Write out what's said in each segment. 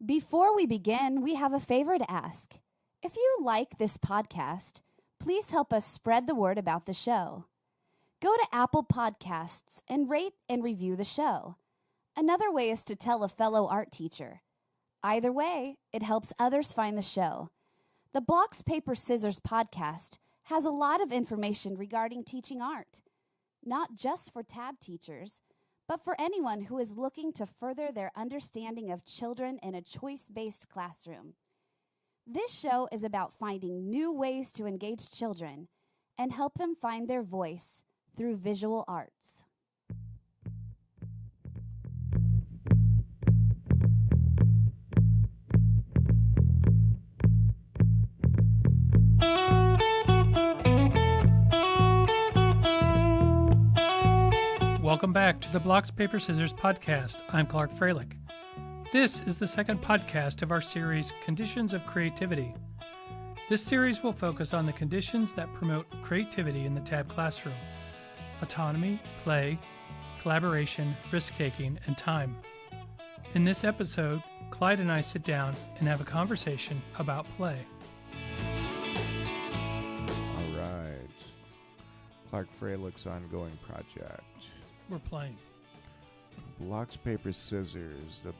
Before we begin, we have a favor to ask. If you like this podcast, please help us spread the word about the show. Go to Apple Podcasts and rate and review the show. Another way is to tell a fellow art teacher. Either way, it helps others find the show. The Blocks, Paper, Scissors podcast has a lot of information regarding teaching art, not just for tab teachers, but for anyone who is looking to further their understanding of children in a choice-based classroom. This show is about finding new ways to engage children and help them find their voice through visual arts. Welcome back to the Blocks, Paper, Scissors podcast. I'm Clark Freilich. This is the second podcast of our series, Conditions of Creativity. This series will focus on the conditions that promote creativity in the TAB classroom: autonomy, play, collaboration, risk-taking, and time. In this episode, Clyde and I sit down and have a conversation about play. All right. Clark Freilich's ongoing project. We're playing. Blocks, Paper, Scissors, the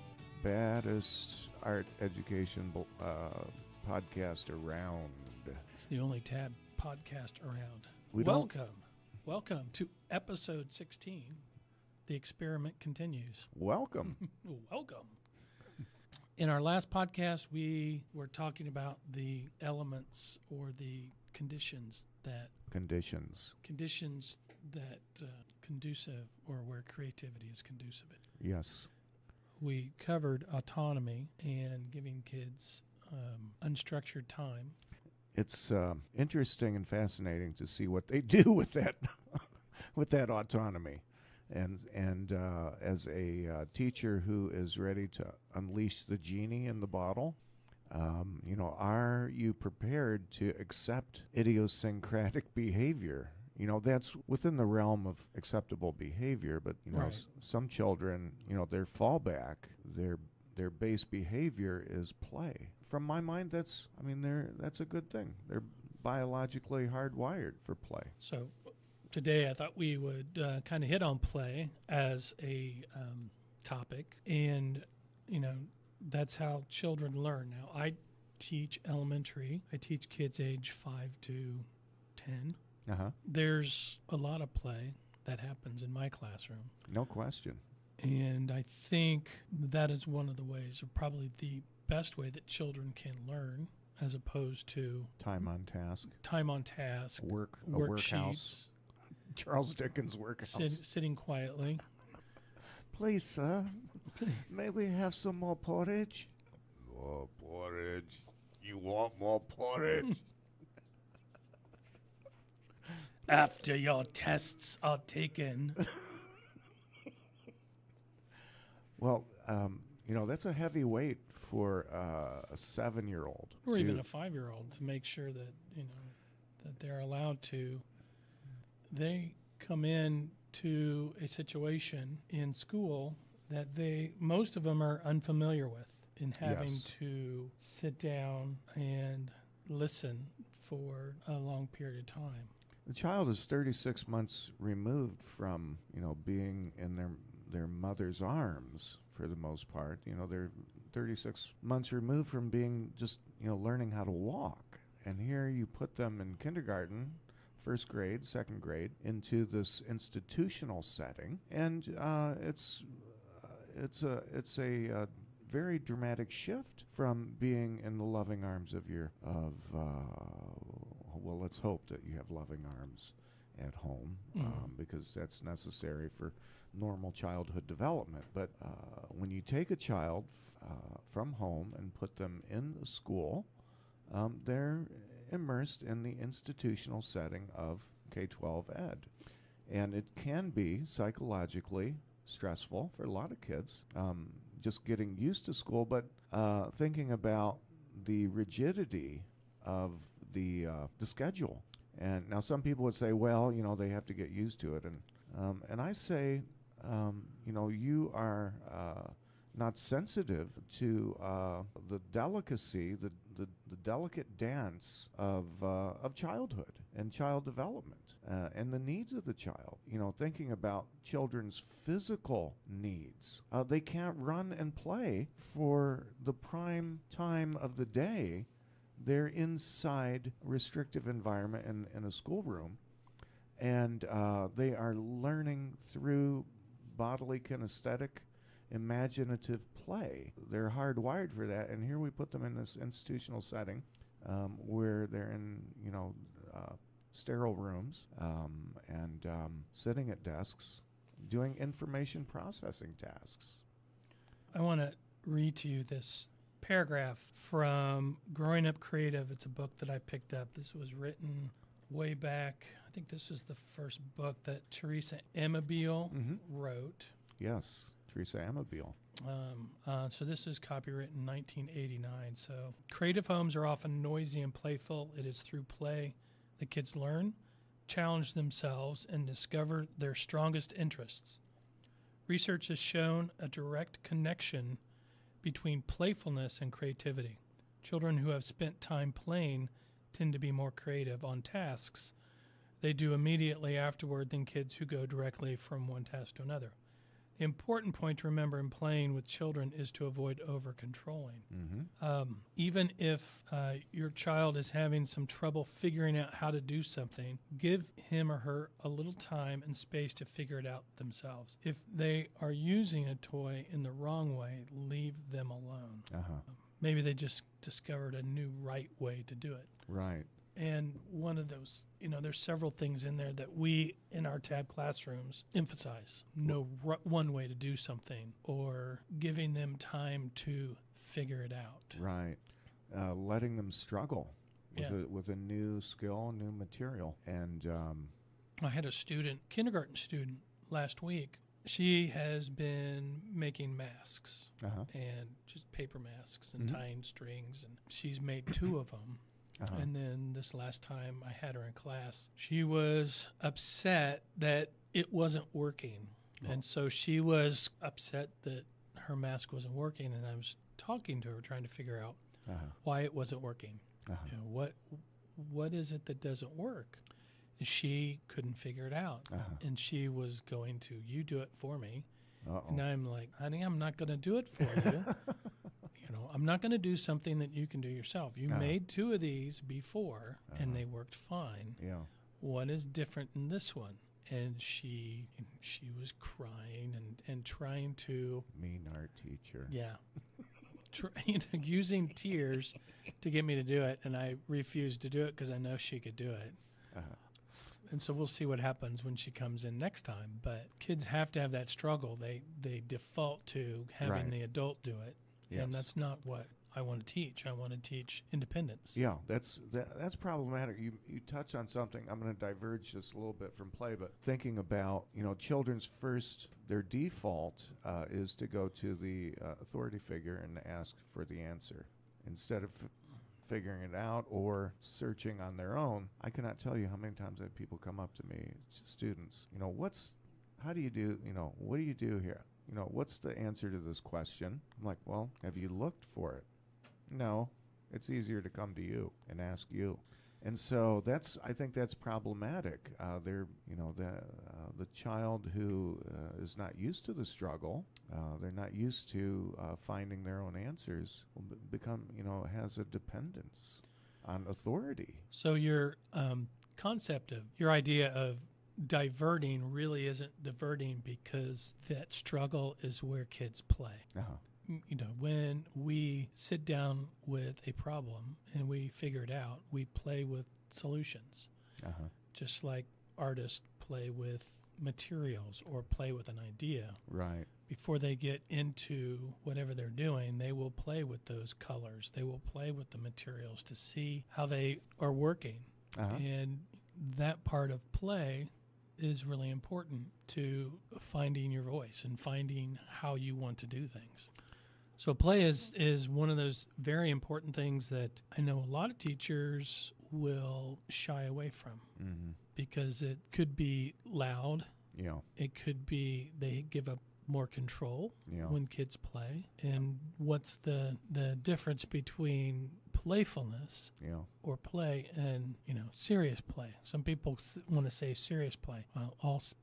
baddest art education podcast around. It's the only TAB podcast around. We Welcome to episode 16. The experiment continues. Welcome. Welcome. In our last podcast, we were talking about the elements or the conditions that conducive, or where creativity is conducive. Yes. We covered autonomy and giving kids unstructured time. It's interesting and fascinating to see what they do with that with that autonomy. And as a teacher who is ready to unleash the genie in the bottle, are you prepared to accept idiosyncratic behavior? That's within the realm of acceptable behavior, but, Right. Some children, their fallback, their base behavior is play. From my mind, that's a good thing. They're biologically hardwired for play. So today I thought we would kind of hit on play as a topic, and, that's how children learn. Now, I teach elementary. I teach kids age 5 to 10. Uh-huh. There's a lot of play that happens in my classroom. No question. And I think that is one of the ways, or probably the best way, that children can learn, as opposed to Time on task. Worksheets. Charles Dickens' workhouse. Sitting quietly. Please, sir, may we have some more porridge? More porridge? You want more porridge? After your tests are taken. Well, that's a heavy weight for a 7-year-old. Or even a 5-year-old, to make sure that, that they're allowed to. They come in to a situation in school that most of them are unfamiliar with, in having Yes. to sit down and listen for a long period of time. The child is 36 months removed from, being in their mother's arms for the most part. They're 36 months removed from being just, learning how to walk. And here you put them in kindergarten, first grade, second grade, into this institutional setting, and it's a very dramatic shift from being in the loving arms of well, let's hope that you have loving arms at home, because that's necessary for normal childhood development. But when you take a child from home and put them in the school, they're immersed in the institutional setting of K-12 ed. And it can be psychologically stressful for a lot of kids, just getting used to school, but thinking about the rigidity of the schedule. And now some people would say, well, they have to get used to it. And I say, you are not sensitive to the delicacy, the delicate dance of childhood and child development and the needs of the child. Thinking about children's physical needs. They can't run and play for the prime time of the day. They're inside a restrictive environment in a schoolroom, and they are learning through bodily kinesthetic imaginative play. They're hardwired for that, and here we put them in this institutional setting where they're in, sterile rooms and sitting at desks doing information processing tasks. I want to read to you this paragraph from Growing Up Creative. It's a book that I picked up. This was written way back. I think this was the first book that Theresa Amibile wrote. Yes, Theresa Amibile. So this is copywritten in 1989. So creative homes are often noisy and playful. It is through play that kids learn, challenge themselves, and discover their strongest interests. Research has shown a direct connection between playfulness and creativity. Children who have spent time playing tend to be more creative on tasks they do immediately afterward than kids who go directly from one task to another. The important point to remember in playing with children is to avoid over-controlling. Even if your child is having some trouble figuring out how to do something, give him or her a little time and space to figure it out themselves. If they are using a toy in the wrong way, leave them alone. Maybe they just discovered a new right way to do it. Right. And one of those, there's several things in there that we in our TAB classrooms emphasize. No one way to do something, or giving them time to figure it out. Right. Letting them struggle with a new skill, new material. And I had a kindergarten student last week. She has been making masks and just paper masks and tying strings. And she's made 2 of them. And then this last time I had her in class, she was upset that it wasn't working. And so she was upset that her mask wasn't working, and I was talking to her, trying to figure out why it wasn't working. What is it that doesn't work? And she couldn't figure it out. And she was going to, you do it for me. And I'm like, honey, I'm not going to do it for you. I'm not going to do something that you can do yourself. You made 2 of these before, and they worked fine. What is different in this one? And she was crying and trying to... Mean art teacher. Yeah. Using tears to get me to do it, and I refused to do it because I know she could do it. And so we'll see what happens when she comes in next time. But kids have to have that struggle. They default to having the adult do it. Yes. And that's not what I want to teach. I want to teach independence. Yeah, that's problematic. You touch on something. I'm going to diverge just a little bit from play, but thinking about, children's their default is to go to the authority figure and ask for the answer instead of figuring it out or searching on their own. I cannot tell you how many times I have people come up to me, students, how do you do, what do you do here? What's the answer to this question? I'm like, well, have you looked for it? No, it's easier to come to you and ask you. And so I think that's problematic. The child who is not used to the struggle, they're not used to finding their own answers, will become, has a dependence on authority. So your concept of your idea of diverting really isn't diverting, because that struggle is where kids play. When we sit down with a problem and we figure it out, we play with solutions. Just like artists play with materials or play with an idea. Right. Before they get into whatever they're doing, they will play with those colors. They will play with the materials to see how they are working. And that part of play is really important to finding your voice and finding how you want to do things. So play is one of those very important things that I know a lot of teachers will shy away from, because it could be loud. Yeah. It could be they give a more control Yeah. when kids play? And what's the difference between playfulness Yeah. or play and, serious play? Some people want to say serious play. Well,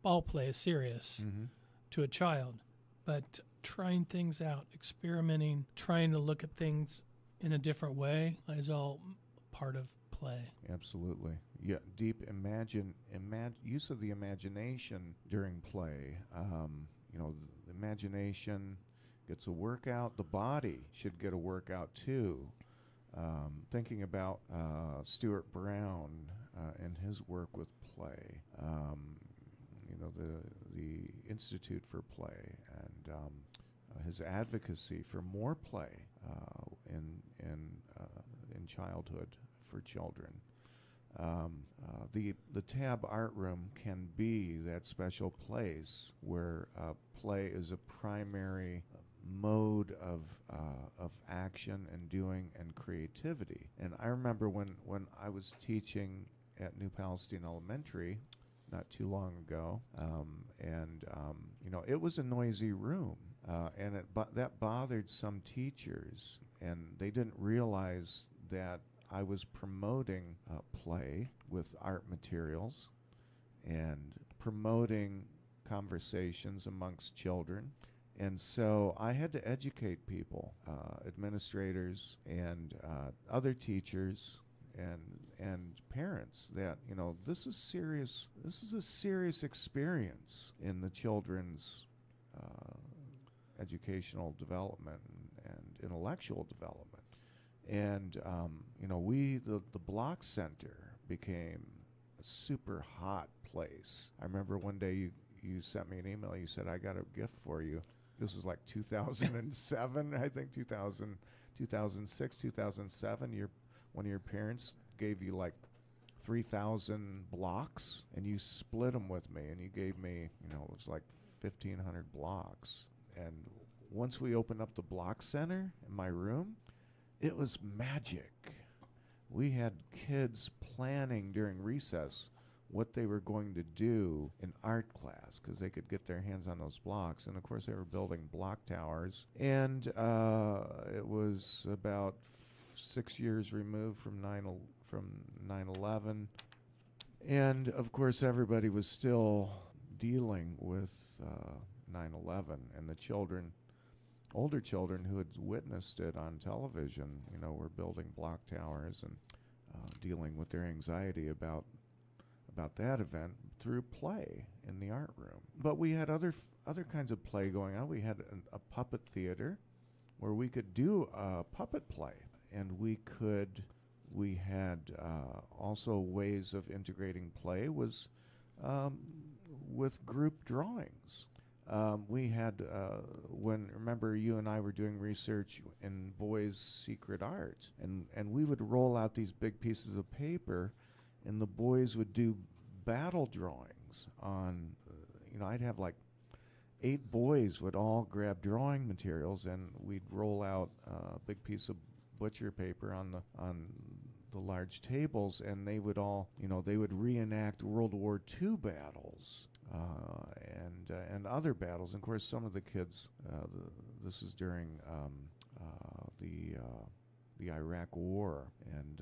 all play is serious Mm-hmm. to a child, but trying things out, experimenting, trying to look at things in a different way is all part of play. Absolutely. Yeah, deep use of the imagination during play. The imagination gets a workout. The body should get a workout too. Thinking about Stuart Brown and his work with play. The Institute for Play and his advocacy for more play in childhood for children. The Tab Art Room can be that special place where play is a primary mode of action and doing and creativity. And I remember when I was teaching at New Palestine Elementary not too long ago, it was a noisy room, and that bothered some teachers, and they didn't realize that I was promoting play with art materials and promoting conversations amongst children. And so I had to educate people, administrators and other teachers and parents that, this is serious. This is a serious experience in the children's educational development and intellectual development. And, the Block Center became a super hot place. I remember one day you sent me an email. You said, I got a gift for you. This is like 2007, I think, 2006, 2007. One of your parents gave you like 3,000 blocks, and you split them with me, and you gave me, it was like 1,500 blocks. And once we opened up the Block Center in my room, it was magic. We had kids planning during recess what they were going to do in art class because they could get their hands on those blocks. And, of course, they were building block towers. And it was about 6 years removed from 9/11. And, of course, everybody was still dealing with 9/11. And the older children who had witnessed it on television, were building block towers and dealing with their anxiety about that event through play in the art room. But we had other kinds of play going on. We had a puppet theater where we could do puppet play, and we had also ways of integrating play was with group drawings. We had, remember you and I were doing research in Boys' Secret Art, and we would roll out these big pieces of paper, and the boys would do battle drawings on, I'd have like 8 boys would all grab drawing materials, and we'd roll out a big piece of butcher paper on the large tables, and they would all, they would reenact World War II battles. And other battles. And of course, some of the kids, this is during the Iraq War and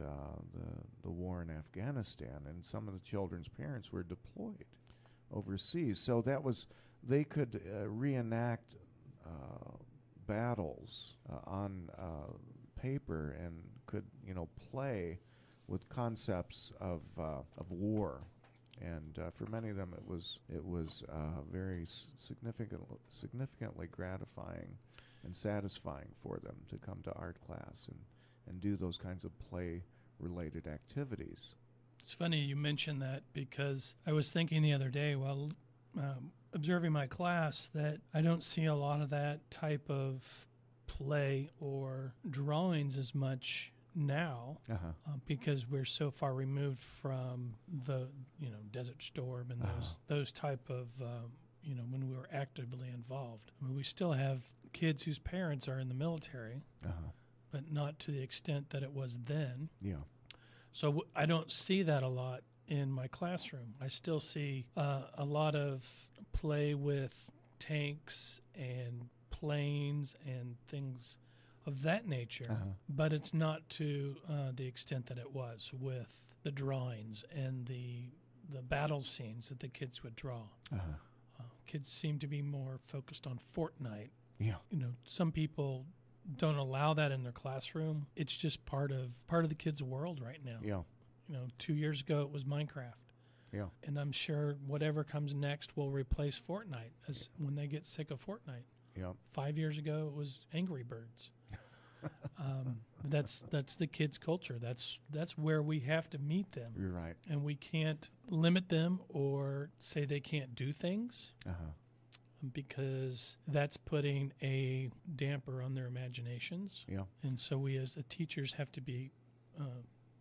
the war in Afghanistan, and some of the children's parents were deployed overseas. So they could reenact battles on paper and could, play with concepts of war. And for many of them, it was very significantly gratifying and satisfying for them to come to art class and do those kinds of play-related activities. It's funny you mentioned that, because I was thinking the other day while observing my class that I don't see a lot of that type of play or drawings as much now, because we're so far removed from the Desert Storm and those type of when we were actively involved. I mean, we still have kids whose parents are in the military, but not to the extent that it was then. Yeah. So I don't see that a lot in my classroom. I still see a lot of play with tanks and planes and things of that nature, but it's not to the extent that it was with the drawings and the battle scenes that the kids would draw. Kids seem to be more focused on Fortnite. Yeah. Some people don't allow that in their classroom. It's just part of the kids' world right now. Yeah. 2 years ago it was Minecraft. Yeah. And I'm sure whatever comes next will replace Fortnite when they get sick of Fortnite. Yeah. 5 years ago it was Angry Birds. That's the kids' culture. That's where we have to meet them. You're right. And we can't limit them or say they can't do things. Because that's putting a damper on their imaginations. Yeah. And so we as the teachers have to be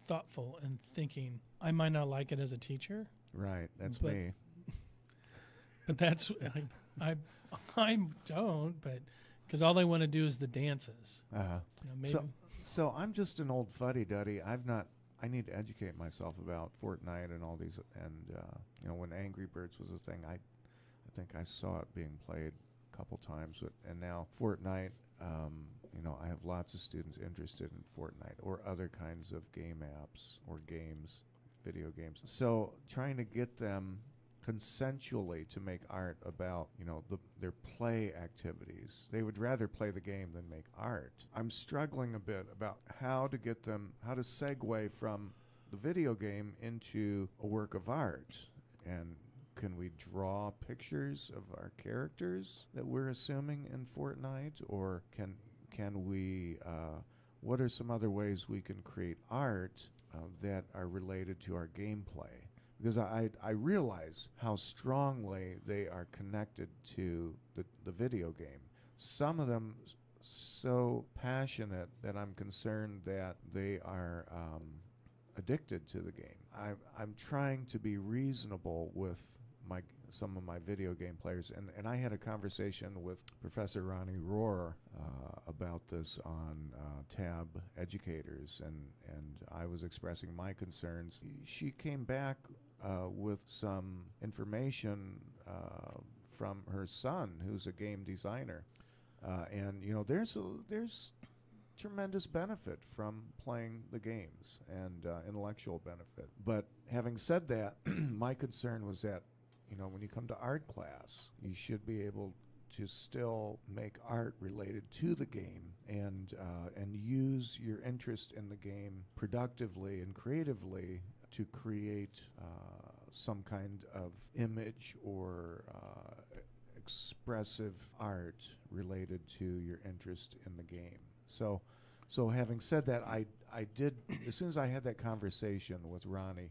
thoughtful and thinking, I might not like it as a teacher. Right. That's me. But that's, I don't, but because all they want to do is the dances. Maybe. So I'm just an old fuddy-duddy. I need to educate myself about Fortnite and all these. And, when Angry Birds was a thing, I think I saw it being played a couple times. And now Fortnite, I have lots of students interested in Fortnite or other kinds of game apps or games, video games. So trying to get them consensually to make art about, their play activities. They would rather play the game than make art. I'm struggling a bit about how to segue from the video game into a work of art. And can we draw pictures of our characters that we're assuming in Fortnite? Or can we, what are some other ways we can create art that are related to our gameplay? Because I realize how strongly they are connected to the video game. Some of them so passionate that I'm concerned that they are addicted to the game. I'm trying to be reasonable with some of my video game players, and I had a conversation with Professor Ronnie Rohr about this on Tab Educators, and I was expressing my concerns. She came back with some information from her son, who's a game designer, and there's tremendous benefit from playing the games and intellectual benefit. But having said that, my concern was that when you come to art class, you should be able to still make art related to the game and use your interest in the game productively and creatively to create some kind of image or expressive art related to your interest in the game. So having said that, I did, as soon as I had that conversation with Ronnie,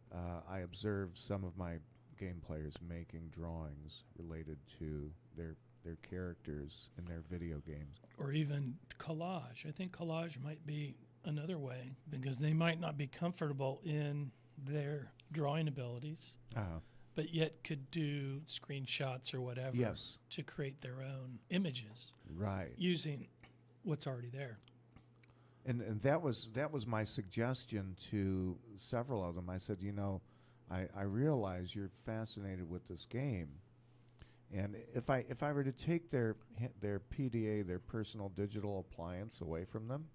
I observed some of my game players making drawings related to their characters in their video games. Or even collage. I think collage might be another way, because they might not be comfortable in their drawing abilities, but yet could do screenshots or whatever to create their own images. Right. Using what's already there. And that was my suggestion to several of them. I said, I realize you're fascinated with this game, and if I were to take their PDA, their personal digital appliance, away from them,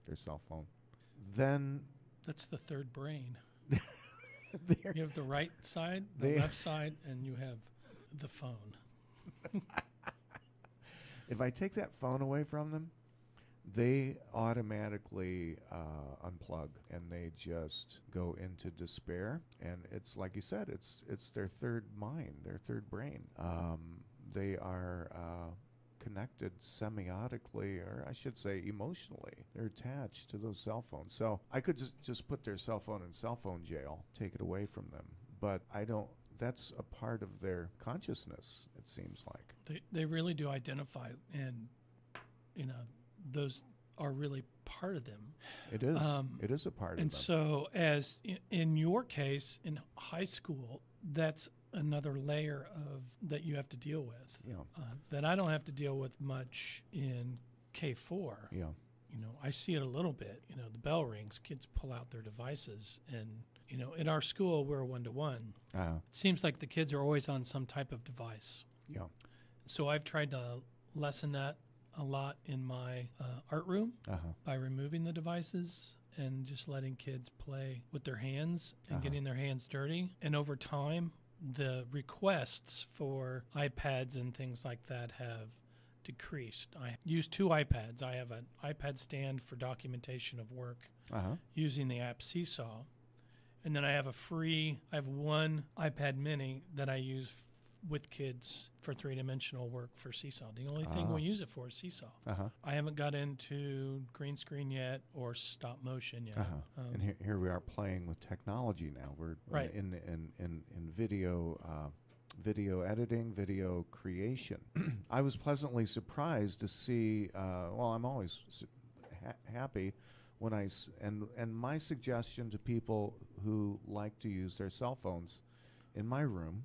their cell phone, then that's the third brain. You have the right side, the left side, and you have the phone. If I take that phone away from them, they automatically unplug and they just go into despair. And it's like you said, it's their third mind, their third brain. They are connected semiotically, or I should say emotionally. They're attached to those cell phones. So I could just put their cell phone in cell phone jail, take it away from them. But I don't. That's a part of their consciousness, it seems like. They really do identify, and those are really part of them. It is. It is a part of them. And so, as in your case, in high school, that's another layer of that you have to deal with. Yeah. That I don't have to deal with much in K4. Yeah. I see it a little bit. The bell rings, kids pull out their devices, and in our school we're 1-to-1. It seems like the kids are always on some type of device. Yeah. So I've tried to lessen that a lot in my art room by removing the devices and just letting kids play with their hands and getting their hands dirty. And over time, the requests for iPads and things like that have decreased. I use 2 iPads. I have an iPad stand for documentation of work using the app Seesaw. And then I have one iPad mini that I use with kids for 3-dimensional work for Seesaw. The only thing we use it for is Seesaw. I haven't got into green screen yet or stop motion yet. And here we are playing with technology now. We're in video editing, video creation. I was pleasantly surprised to see. I'm always happy when and my suggestion to people who like to use their cell phones in my room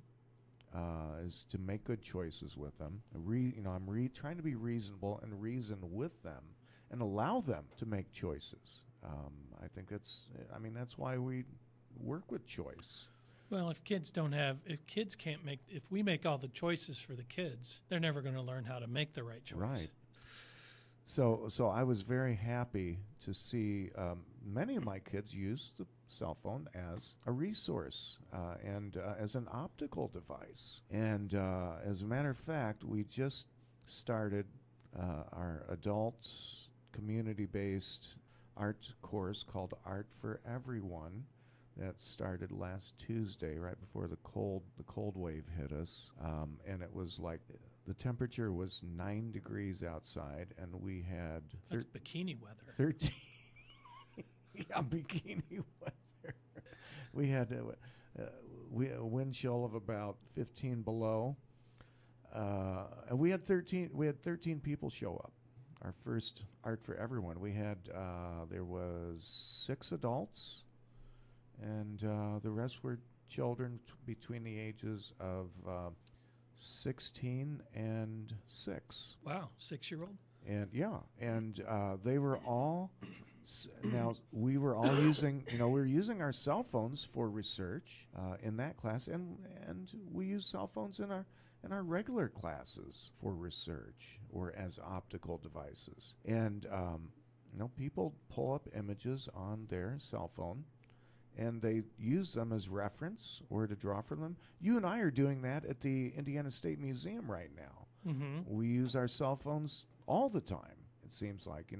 is to make good choices with them. I'm trying to be reasonable and reason with them and allow them to make choices. I think that's why we work with choice. Well, if we make all the choices for the kids, they're never going to learn how to make the right choice. Right. So I was very happy to see many of my kids use the cell phone as a resource and as an optical device. And as a matter of fact, we just started our adult community-based art course called Art for Everyone. That started last Tuesday, right before the cold wave hit us, and it was like the temperature was 9 degrees outside, and we had that's bikini weather. 13, yeah, bikini weather. We had a wind chill of about 15 below, and we had 13 people show up. Our first Art for Everyone. We had there was 6 adults. And the rest were children between the ages of 16 and 6. Wow, 6-year-old? And they were all now we were all using we were using our cell phones for research in that class, and we use cell phones in our regular classes for research or as optical devices. And people pull up images on their cell phone, and they use them as reference or to draw from them. You and I are doing that at the Indiana State Museum right now. We use our cell phones all the time. It seems like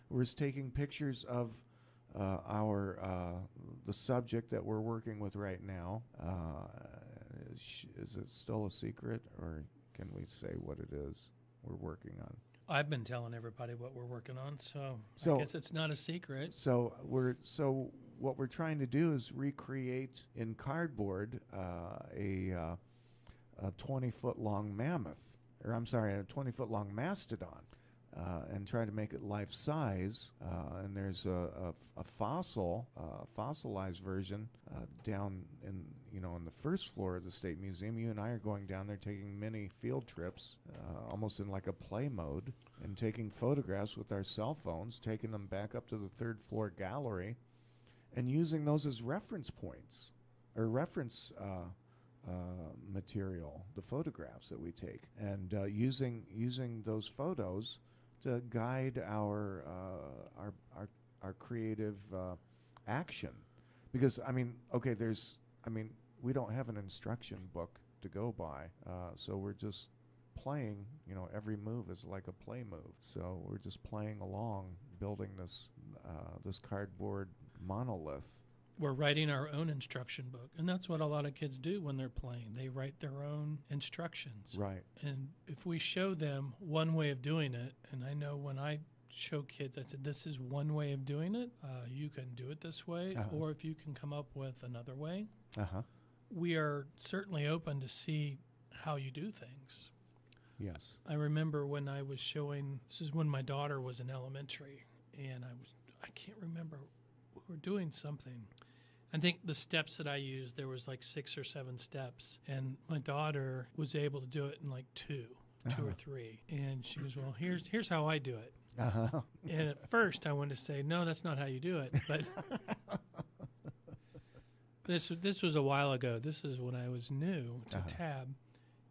we're taking pictures of the subject that we're working with right now. Is it still a secret, or can we say what it is we're working on? I've been telling everybody what we're working on, so I guess it's not a secret. So what we're trying to do is recreate in cardboard a 20-foot long mammoth, or I'm sorry, a 20-foot long mastodon, and try to make it life size. And there's a fossilized version down in the first floor of the State Museum. You and I are going down there taking mini field trips, almost in like a play mode, and taking photographs with our cell phones, taking them back up to the 3rd floor gallery, and using those as reference points or reference material, the photographs that we take, and using those photos to guide our creative action. Because we don't have an instruction book to go by, so we're just playing. Every move is like a play move. So we're just playing along, building this cardboard monolith. We're writing our own instruction book, and that's what a lot of kids do when they're playing. They write their own instructions. Right. And if we show them one way of doing it, and I know when I show kids, I said, this is one way of doing it. You can do it this way, or if you can come up with another way. We are certainly open to see how you do things. Yes. I remember when I was showing, this is when my daughter was in elementary, and I can't remember, we were doing something. I think the steps that I used, there was like 6 or 7 steps, and my daughter was able to do it in like 2 or 3. And she goes, well, here's how I do it. And at first I wanted to say, no, that's not how you do it. But this was a while ago. This is when I was new to Tab.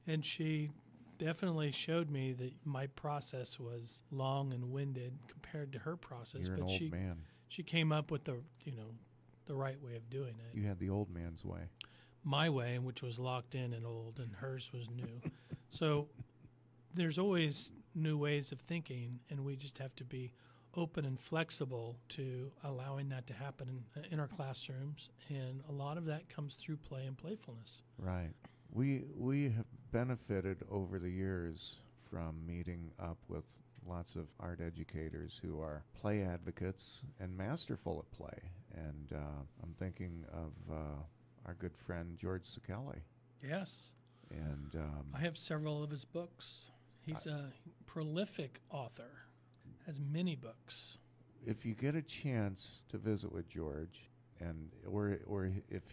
And she definitely showed me that my process was long and winded compared to her process. You're an but old man. She came up with the right way of doing it. You had the old man's way. My way, which was locked in and old, and hers was new. So there's always new ways of thinking, and we just have to be open and flexible to allowing that to happen in our classrooms. And a lot of that comes through play and playfulness. Right. We have benefited over the years from meeting up with lots of art educators who are play advocates and masterful at play. And I'm thinking of our good friend George Szekely. Yes. And I have several of his books. He's a prolific author, has many books. If you get a chance to visit with George, and or if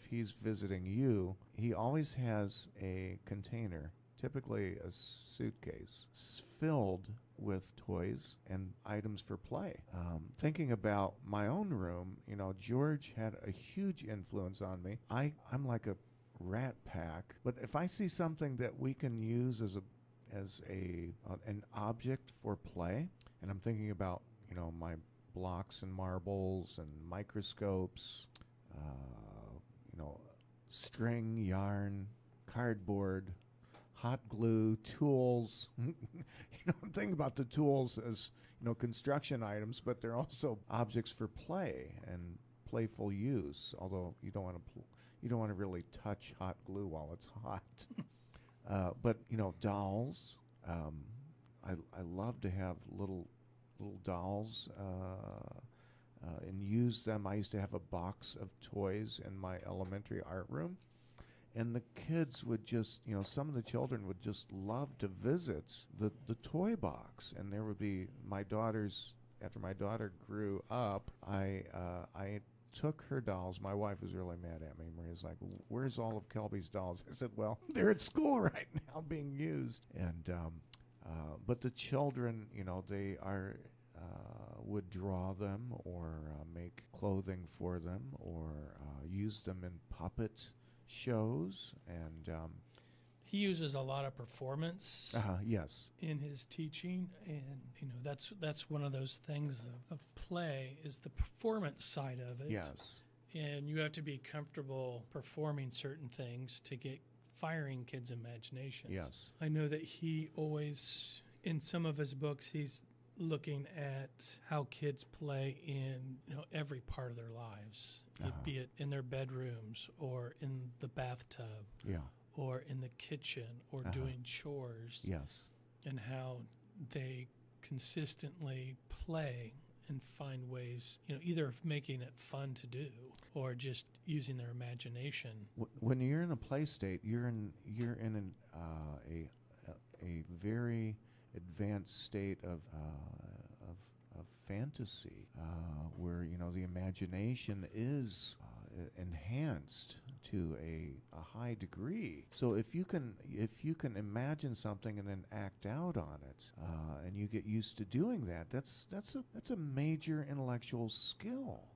he's visiting you, he always has a container, typically a suitcase, filled with toys and items for play. Thinking about my own room, George had a huge influence on me. I'm like a rat pack, but if I see something that we can use as an object for play, and I'm thinking about my blocks and marbles and microscopes, string, yarn, cardboard, hot glue, tools. I'm thinking about the tools as construction items, but they're also objects for play and playful use. Although you don't want to really touch hot glue while it's hot. But dolls. I love to have little dolls and use them. I used to have a box of toys in my elementary art room, and the kids would just, some of the children would just love to visit the toy box. And there would be after my daughter grew up, I took her dolls. My wife was really mad at me. Maria's like, "Where's all of Kelby's dolls?" I said, "Well, they're at school right now being used." And but the children, they would draw them or make clothing for them or use them in puppet shows. And he uses a lot of performance yes, in his teaching, and that's one of those things of play is the performance side of it. Yes. And you have to be comfortable performing certain things to get firing kids' imaginations. Yes. I know that he always, in some of his books, he's looking at how kids play in every part of their lives, be it in their bedrooms or in the bathtub, or in the kitchen or doing chores. Yes. And how they consistently play and find ways, either of making it fun to do or just using their imagination. When you're in a play state, you're in a very advanced state of fantasy, where the imagination is enhanced to a high degree. So if you can imagine something and then act out on it, and you get used to doing that, that's a major intellectual skill.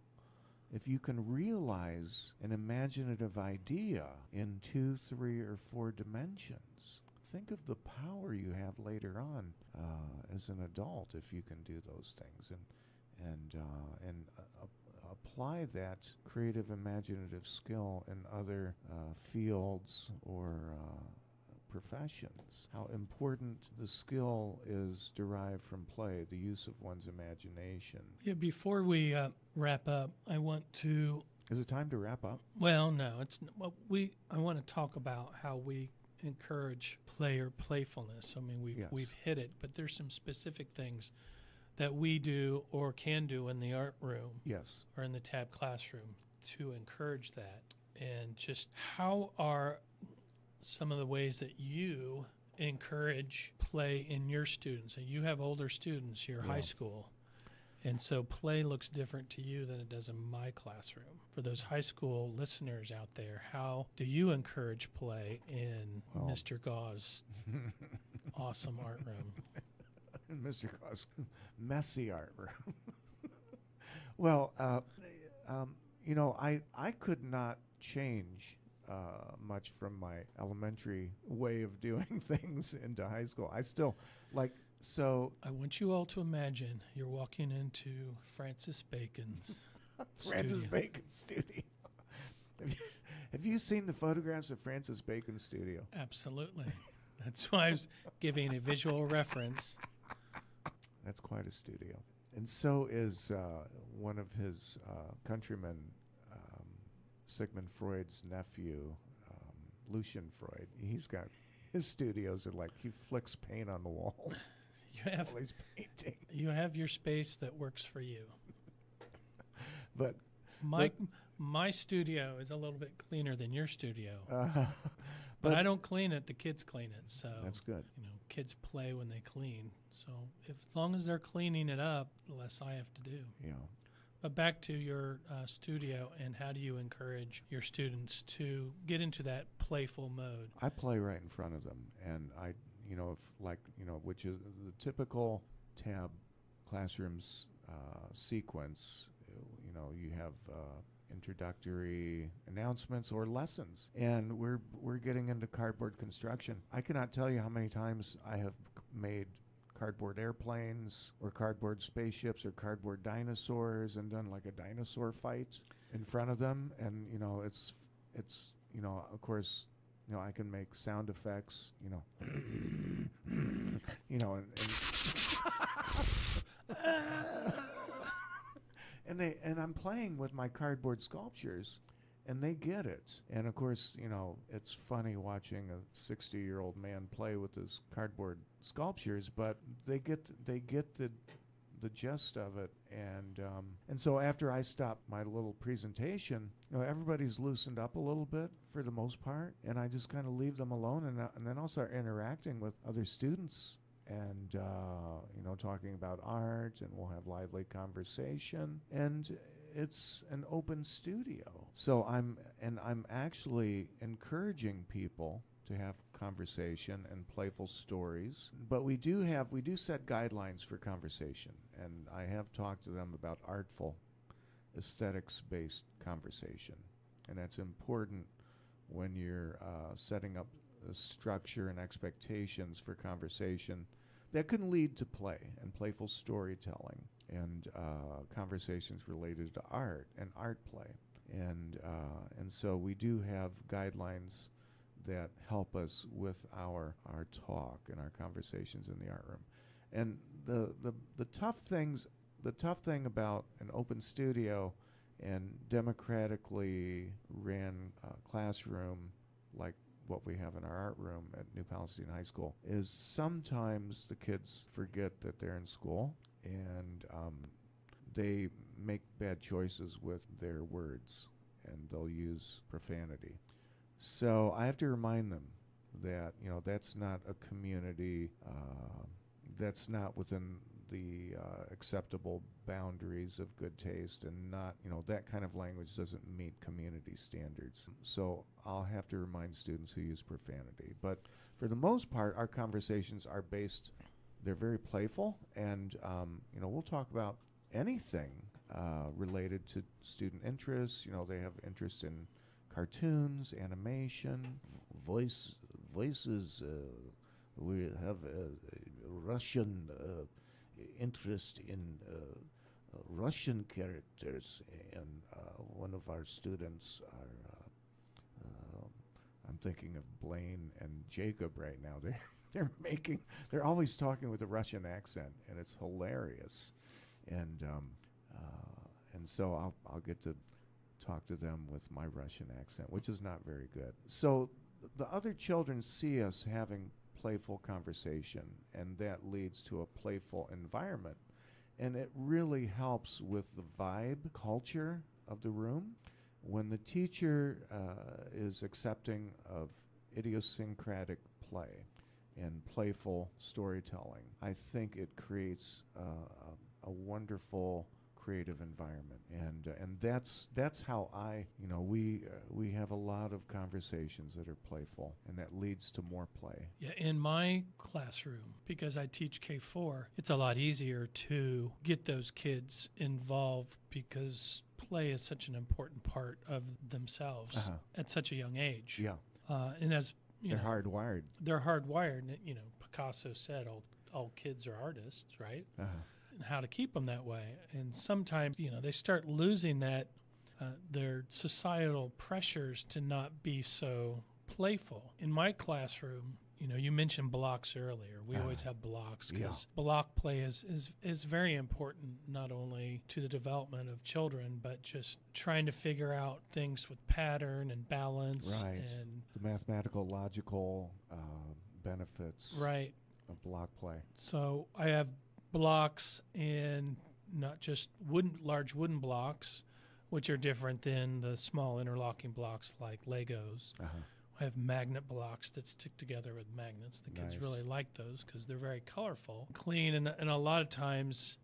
If you can realize an imaginative idea in 2, 3, or 4 dimensions, think of the power you have later on as an adult if you can do those things and apply that creative imaginative skill in other fields or professions. How important the skill is derived from play, the use of one's imagination. Yeah, before we wrap up, I want to... Is it time to wrap up? Well, no. I want to talk about how we encourage play or playfulness. I mean, we've hit it, but there's some specific things that we do or can do in the art room, yes, or in the TAB classroom to encourage that. And just how are some of the ways that you encourage play in your students? And you have older students, your high school, and so play looks different to you than it does in my classroom. For those high school listeners out there, how do you encourage play in Mr. Gau's awesome art room? Mr. Gau's messy art room. Well, I could not change much from my elementary way of doing things into high school. I still like so. I want you all to imagine you're walking into Francis Bacon's Francis studio. Bacon's studio. Have you seen the photographs of Francis Bacon's studio? Absolutely. That's why I was giving a visual reference. That's quite a studio. And so is one of his countrymen, Sigmund Freud's nephew, Lucian Freud. He's got his studios are like he flicks paint on the walls. While he's painting. You have your space that works for you. But my studio is a little bit cleaner than your studio. But I don't clean it; the kids clean it. So that's good. Kids play when they clean. So as long as they're cleaning it up, the less I have to do. Yeah. But back to your studio, and how do you encourage your students to get into that playful mode? I play right in front of them, and which is the typical tab classrooms sequence. You have introductory announcements or lessons, and we're getting into cardboard construction. I cannot tell you how many times I have made cardboard airplanes or cardboard spaceships or cardboard dinosaurs and done like a dinosaur fight in front of them, and it's of course I can make sound effects, and I'm playing with my cardboard sculptures, and they get it. And of course, it's funny watching a 60-year-old man play with his cardboard sculptures, but they get the gist of it. And so after I stop my little presentation, everybody's loosened up a little bit for the most part, and I just kind of leave them alone, and then I'll start interacting with other students. And talking about art, and we'll have lively conversation, and it's an open studio. So I'm actually encouraging people to have conversation and playful stories. But we do set guidelines for conversation, and I have talked to them about artful, aesthetics-based conversation, and that's important when you're setting up a structure and expectations for conversation that can lead to play and playful storytelling and conversations related to art and art play. And so we do have guidelines that help us with our talk and our conversations in the art room. And the tough thing about an open studio and democratically ran classroom like what we have in our art room at New Palestine High School is sometimes the kids forget that they're in school, and they make bad choices with their words, and they'll use profanity. So I have to remind them that that's not a community, that's not within the acceptable boundaries of good taste, and not, that kind of language doesn't meet community standards. So I'll have to remind students who use profanity. But for the most part, our conversations are they're very playful, and we'll talk about anything related to student interests. They have interest in cartoons, animation, voices. We have Russian interest in Russian characters, and one of our students I'm thinking of Blaine and Jacob right now. They're always talking with a Russian accent, and it's hilarious. And so I'll get to talk to them with my Russian accent, which is not very good. So the other children see us having playful conversation, and that leads to a playful environment. And it really helps with the vibe, culture of the room. When the teacher is accepting of idiosyncratic play and playful storytelling, I think it creates a wonderful creative environment, and that's how we have a lot of conversations that are playful, and that leads to more play. Yeah, in my classroom, because I teach K4, it's a lot easier to get those kids involved because play is such an important part of themselves at such a young age. Yeah. And as you They're know, hardwired. they're hardwired. And, you know, Picasso said all kids are artists, right? And how to keep them that way. And sometimes, you know, they start losing that, their societal pressures to not be so playful. In my classroom, you know, you mentioned blocks earlier. We always have blocks because block play is very important, not only to the development of children, but just trying to figure out things with pattern and balance. Right. And the mathematical, logical benefits right. of block play. So I have blocks, and not just large wooden blocks, which are different than the small interlocking blocks like Legos. I have magnet blocks that stick together with magnets. The kids really like those because they're very colorful, clean, and a lot of times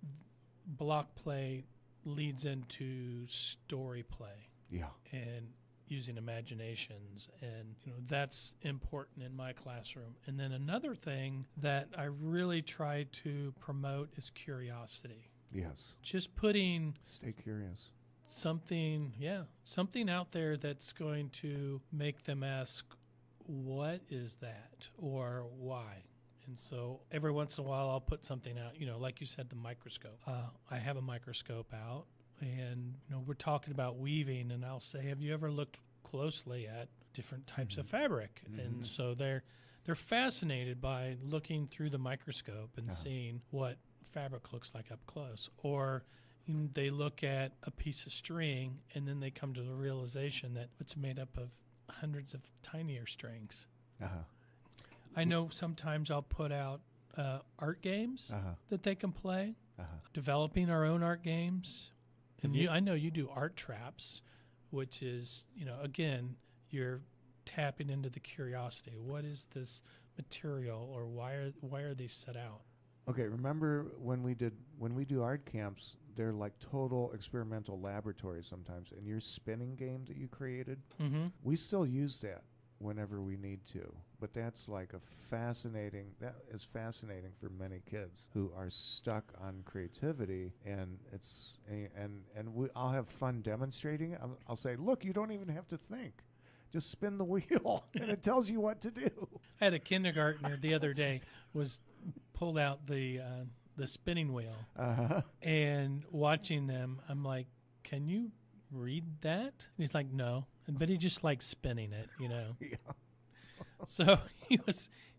block play leads into story play. Yeah. And using imaginations, and you know, that's important in my classroom. And then another thing that I really try to promote is curiosity. Yes. Just putting Stay curious. something out there that's going to make them ask, what is that, or why? And so every once in a while I'll put something out, you know, like you said, the microscope. I have a microscope out, and you know, we're talking about weaving, and I'll say, have you ever looked closely at different types of fabric? And so they're fascinated by looking through the microscope and seeing what fabric looks like up close. Or they look at a piece of string, and then they come to the realization that it's made up of hundreds of tinier strings. I know sometimes I'll put out art games that they can play, developing our own art games. And I know you do art traps, which is, you know, again, you're tapping into the curiosity. What is this material, or why are they set out? Okay, remember when we do art camps, they're like total experimental laboratories sometimes. And your spinning game that you created, we still use that whenever we need to. But that's like that is fascinating for many kids who are stuck on creativity, and I'll have fun demonstrating it. I'll say, look, you don't even have to think. Just spin the wheel, and it tells you what to do. I had a kindergartner the other day pulled out the spinning wheel, and watching them, I'm like, can you read that? And he's like, no, but he just likes spinning it, you know. So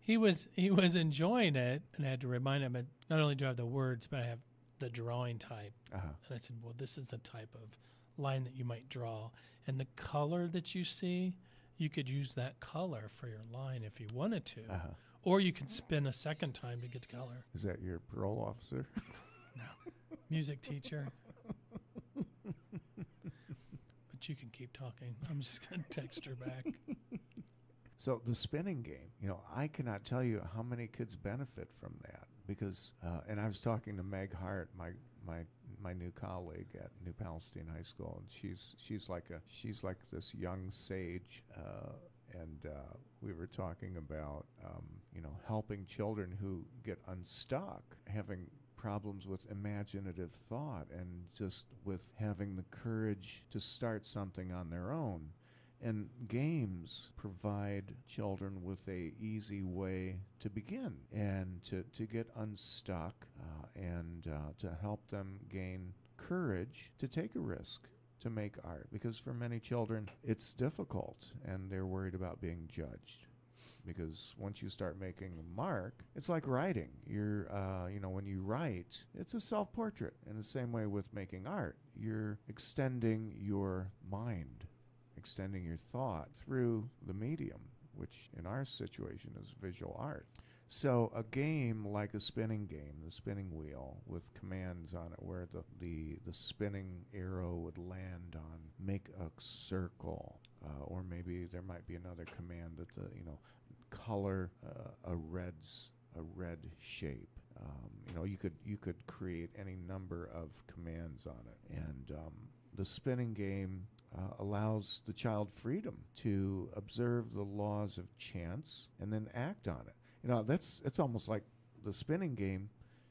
he was enjoying it, and I had to remind him that not only do I have the words, but I have the drawing type. And I said, well, this is the type of line that you might draw, and the color that you see, you could use that color for your line if you wanted to. Or you can spin a second time to get the color. Is that your parole officer? No. Music teacher. But you can keep talking. I'm just going to text her back. So the spinning game, you know, I cannot tell you how many kids benefit from that because, and I was talking to Meg Hart, my new colleague at New Palestine High School, and she's like this young sage, and we were talking about you know, helping children who get unstuck, having problems with imaginative thought, and just with having the courage to start something on their own. And games provide children with a easy way to begin and to get unstuck, and to help them gain courage to take a risk, to make art. Because for many children, it's difficult, and they're worried about being judged. Because once you start making a mark, it's like writing. You know, when you write, it's a self-portrait. In the same way with making art, you're extending your mind, extending your thought through the medium, which in our situation is visual art. So a game like a spinning game, the spinning wheel with commands on it, where the spinning arrow would land on, make a circle, or maybe there might be another command that color a red shape. You know, you could create any number of commands on it, and the spinning game allows the child freedom to observe the laws of chance and then act on it. You know, it's almost like the spinning game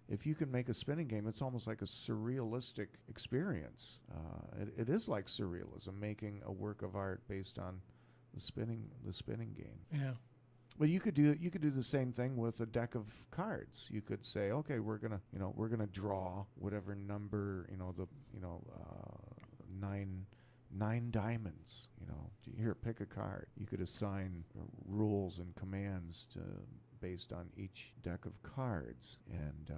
if you can make a spinning game, it's almost like a surrealistic experience. It is like surrealism, making a work of art based on the spinning game. Yeah. But you could do the same thing with a deck of cards. You could say, okay, we're gonna draw whatever number, nine diamonds. Here, pick a card. You could assign rules and commands based on each deck of cards, and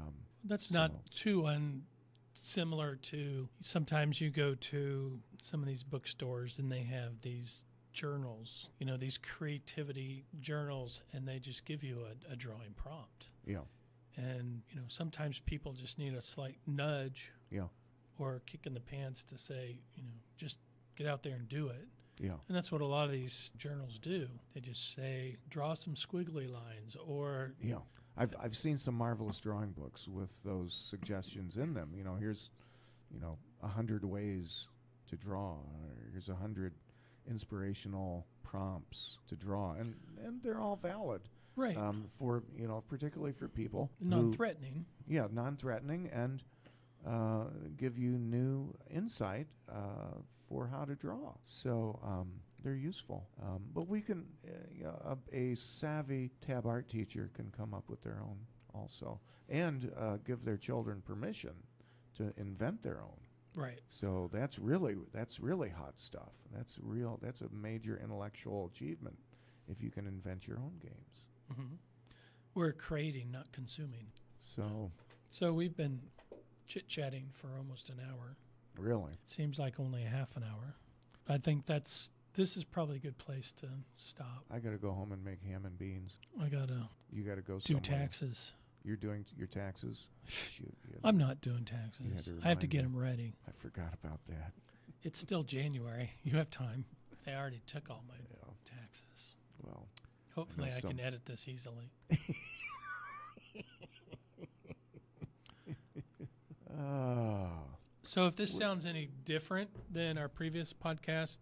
That's not too unsimilar to sometimes you go to some of these bookstores and they have these journals, these creativity journals, and they just give you a drawing prompt. Yeah. And, sometimes people just need a slight nudge Yeah. or a kick in the pants to say, just get out there and do it. Yeah. And that's what a lot of these journals do. They just say, draw some squiggly lines or... Yeah. I've seen some marvelous drawing books with those suggestions in them. Here's 100 ways to draw. Or here's 100 inspirational prompts to draw, and they're all valid. Right. For particularly for people non-threatening. Non-threatening, and give you new insight for how to draw. So they're useful. But we can, a savvy tab art teacher can come up with their own also, and give their children permission to invent their own. Right. So that's really hot stuff. That's a major intellectual achievement if you can invent your own games. Mm-hmm. We're creating, not consuming. So we've been chit-chatting for almost an hour. Really? Seems like only a half an hour. I think this is probably a good place to stop. I got to go home and make ham and beans. You got to go do somewhere. taxes. You're doing your taxes? Shoot. I'm not doing taxes. I have to get them ready. I forgot about that. It's still January. You have time. They already took all my taxes. Well, hopefully I can edit this easily. So if this sounds any different than our previous podcast,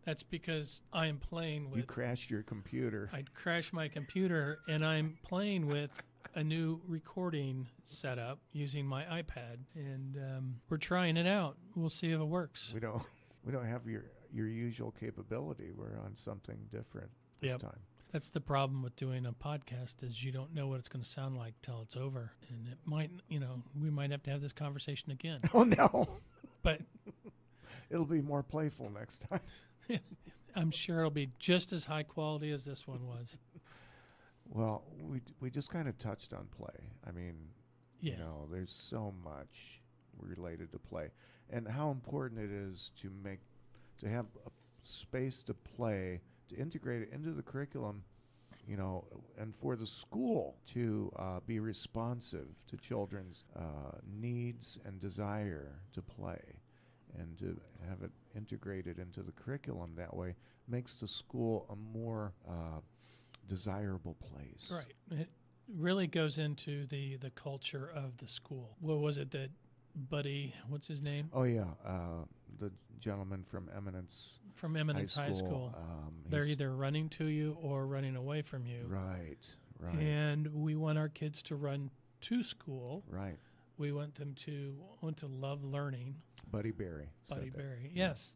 that's because I am playing with... You crashed your computer. I crashed my computer, and I'm playing with a new recording setup using my iPad, and we're trying it out. We'll see if it works. We don't have your usual capability. We're on something different this time. That's the problem with doing a podcast, is you don't know what it's going to sound like till it's over. And it might, we might have to have this conversation again. Oh, no. But it'll be more playful next time. I'm sure it'll be just as high quality as this one was. Well, we just kind of touched on play. I mean, there's so much related to play, and how important it is to have a space to play, to integrate it into the curriculum, and for the school to be responsive to children's needs and desire to play, and to have it integrated into the curriculum that way makes the school a more desirable place. Right. It really goes into the culture of the school. What was it that Buddy, what's his name? Oh, yeah. The gentleman from Eminence. From Eminence High School. They're either running to you or running away from you. Right. And we want our kids to run to school. Right. We want them to love learning. Buddy Berry. Yes.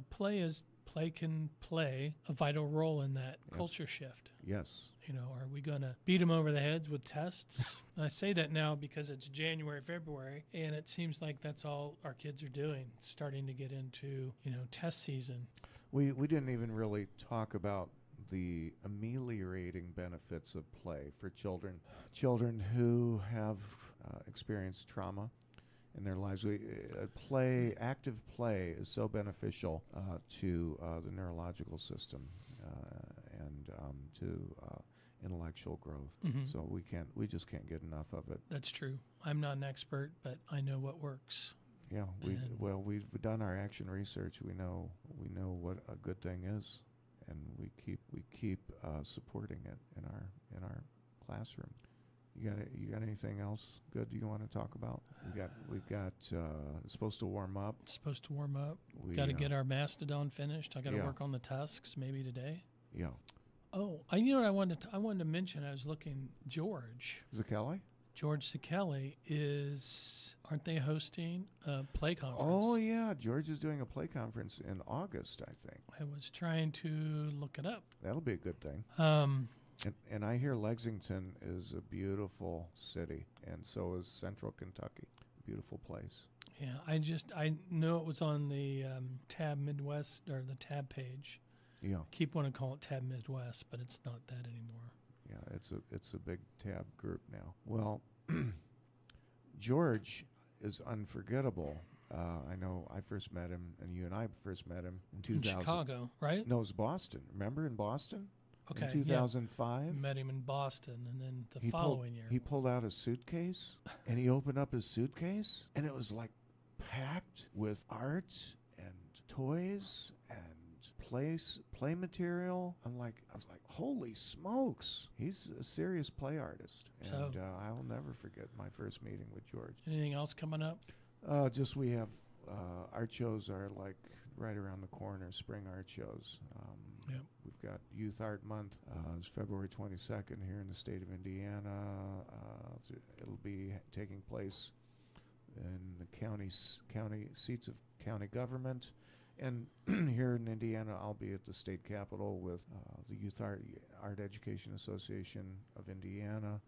Play can play a vital role in that culture shift. Yes. Are we going to beat them over the heads with tests? I say that now because it's January, February, and it seems like that's all our kids are doing, starting to get into, test season. We didn't even really talk about the ameliorating benefits of play for children who have experienced trauma in their lives. Active play is so beneficial to the neurological system and to intellectual growth. Mm-hmm. So we just can't get enough of it. That's true. I'm not an expert, but I know what works. Yeah, we've done our action research. We know what a good thing is, and we keep supporting it in our classroom. You got anything else good you want to talk about? We've got it's supposed to warm up. It's supposed to warm up. We got to get our mastodon finished. I got to work on the tusks maybe today. Yeah. Oh, what I wanted to mention. I was looking, George. Szekely? George Szekely aren't they hosting a play conference? Oh, yeah. George is doing a play conference in August, I think. I was trying to look it up. That'll be a good thing. And I hear Lexington is a beautiful city, and so is Central Kentucky. Beautiful place. Yeah, I know it was on the Tab Midwest, or the Tab page. Yeah. Keep wanting to call it Tab Midwest, but it's not that anymore. Yeah, it's a big Tab group now. Well, George is unforgettable. I know I first met him, and you and I first met him in 2000. In Chicago, right? No, it was Boston. Remember in Boston? Okay. In 2005? Yeah. Met him in Boston, and then the following year. He pulled out a suitcase, and he opened up his suitcase, and it was like packed with art and toys and play material. I was like, holy smokes. He's a serious play artist. And I will never forget my first meeting with George. Anything else coming up? Just we have art shows are like right around the corner, spring art shows. Yep. We've got Youth Art Month. It's February 22nd here in the state of Indiana. It'll be taking place in the county seats of county government. And here in Indiana, I'll be at the state capitol with the Youth Art Education Association of Indiana.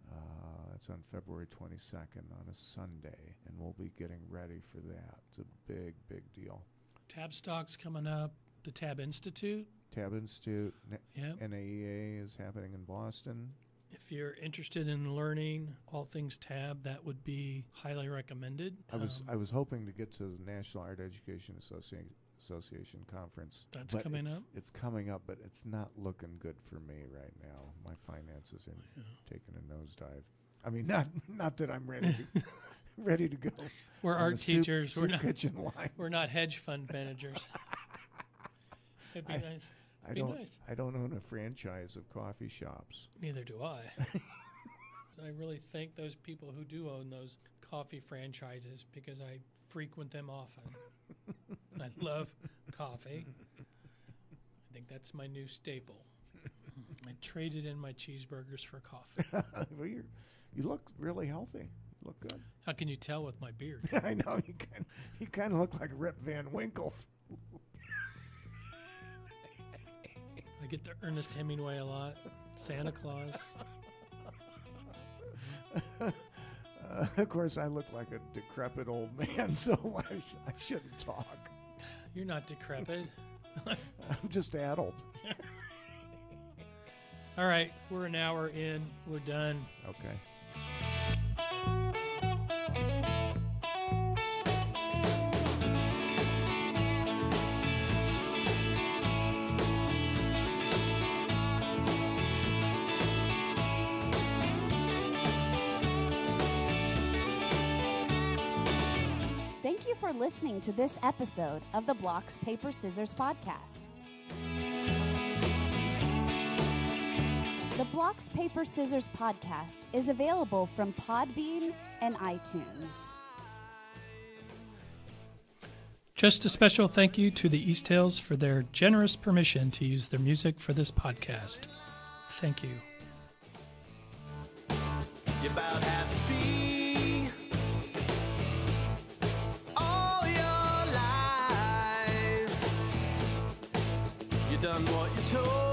It's on February 22nd on a Sunday, and we'll be getting ready for that. It's a big, big deal. Tab Stock's coming up. The Tab Institute. Tab Institute, Yep. NAEA is happening in Boston. If you're interested in learning all things Tab, that would be highly recommended. I was hoping to get to the National Art Education Association conference. That's coming up? It's coming up, but it's not looking good for me right now. My finances are taking a nosedive. I mean, not that I'm ready to go. We're art teachers. We're not kitchen line. We're not hedge fund managers. It'd be nice. I don't own a franchise of coffee shops. Neither do I. I really thank those people who do own those coffee franchises because I frequent them often. I love coffee. I think that's my new staple. I traded in my cheeseburgers for coffee. Well, you look really healthy. You look good. How can you tell with my beard? I know you kind of look like Rip Van Winkle. I get the Ernest Hemingway a lot. Santa Claus. Of course, I look like a decrepit old man, so I shouldn't talk. You're not decrepit. I'm just addled. All right, we're an hour in. We're done. Okay. Thank you for listening to this episode of the Blocks, Paper, Scissors podcast. The Blocks, Paper, Scissors podcast is available from Podbean and iTunes. Just a special thank you to the East Hills for their generous permission to use their music for this podcast. Thank you. You about have to be all your life. You done what you're told.